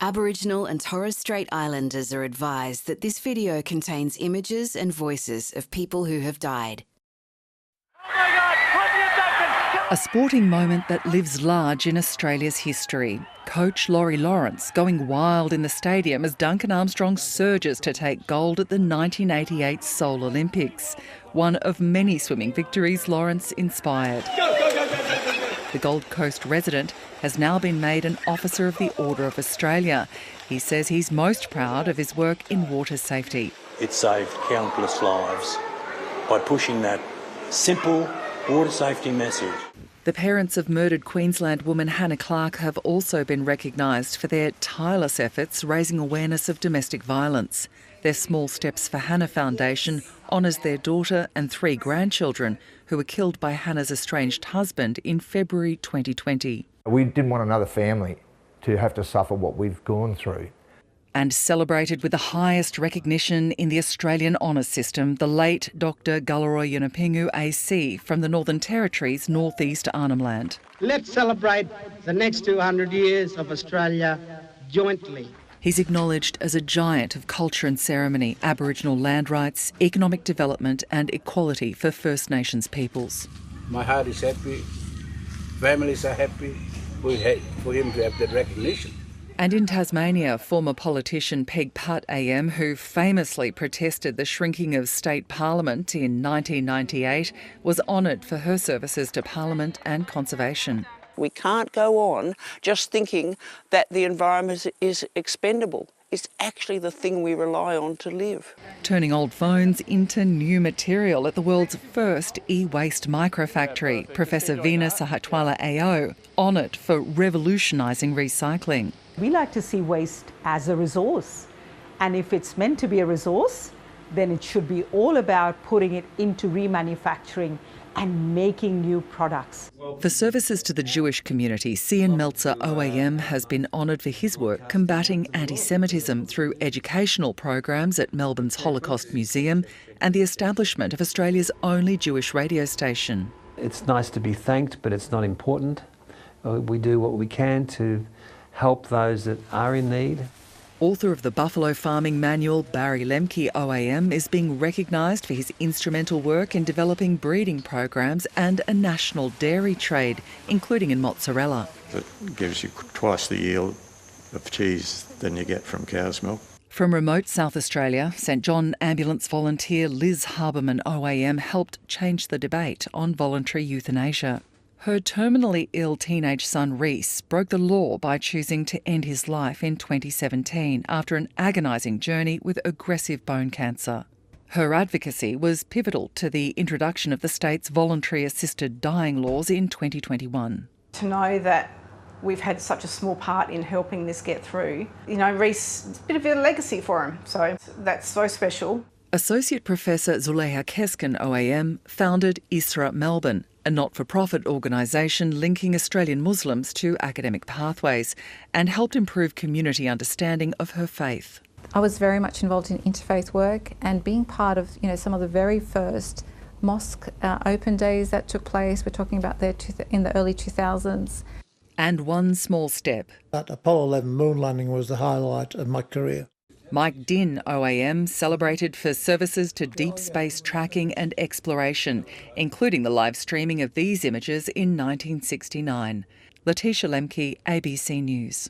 Aboriginal and Torres Strait Islanders are advised that this video contains images and voices of people who have died. A sporting moment that lives large in Australia's history. Coach Laurie Lawrence going wild in the stadium as Duncan Armstrong surges to take gold at the 1988 Seoul Olympics. One of many swimming victories Lawrence inspired. The Gold Coast resident has now been made an Officer of the Order of Australia. He says he's most proud of his work in water safety. It saved countless lives by pushing that simple water safety message. The parents of murdered Queensland woman Hannah Clark have also been recognised for their tireless efforts raising awareness of domestic violence. Their Small Steps for Hannah Foundation honours their daughter and 3 grandchildren who were killed by Hannah's estranged husband in February 2020. We didn't want another family to have to suffer what we've gone through. And celebrated with the highest recognition in the Australian honours system, the late Dr Galarrwuy Yunupingu AC from the Northern Territory's northeast Arnhem Land. Let's celebrate the next 200 years of Australia jointly. He's acknowledged as a giant of culture and ceremony, Aboriginal land rights, economic development and equality for First Nations peoples. My heart is happy, families are happy for him to have that recognition. And in Tasmania, former politician Peg Putt AM, who famously protested the shrinking of state parliament in 1998, was honoured for her services to parliament and conservation. We can't go on just thinking that the environment is expendable. It's actually the thing we rely on to live. Turning old phones into new material at the world's first e-waste microfactory, Professor Veena Sahatwala AO, honoured for revolutionising recycling. We like to see waste as a resource, and if it's meant to be a resource, then it should be all about putting it into remanufacturing and making new products. For services to the Jewish community, Cian Meltzer OAM has been honoured for his work combating anti-Semitism through educational programs at Melbourne's Holocaust Museum and the establishment of Australia's only Jewish radio station. It's nice to be thanked, but it's not important. We do what we can to help those that are in need. Author of the Buffalo Farming Manual, Barry Lemke OAM, is being recognised for his instrumental work in developing breeding programs and a national dairy trade, including in mozzarella. It gives you twice the yield of cheese than you get from cow's milk. From remote South Australia, St John ambulance volunteer Liz Harberman OAM helped change the debate on voluntary euthanasia. Her terminally ill teenage son Reese broke the law by choosing to end his life in 2017 after an agonising journey with aggressive bone cancer. Her advocacy was pivotal to the introduction of the state's voluntary assisted dying laws in 2021. To know that we've had such a small part in helping this get through, Reese, it's a bit of a legacy for him, so that's so special. Associate Professor Zuleha Keskin OAM founded ISRA Melbourne, a not-for-profit organisation linking Australian Muslims to academic pathways, and helped improve community understanding of her faith. I was very much involved in interfaith work and being part of some of the very first mosque open days that took place. We're talking about there in the early 2000s. And one small step. But Apollo 11 moon landing was the highlight of my career. Mike Din OAM celebrated for services to deep space tracking and exploration, including the live streaming of these images in 1969. Laetitia Lemke, ABC News.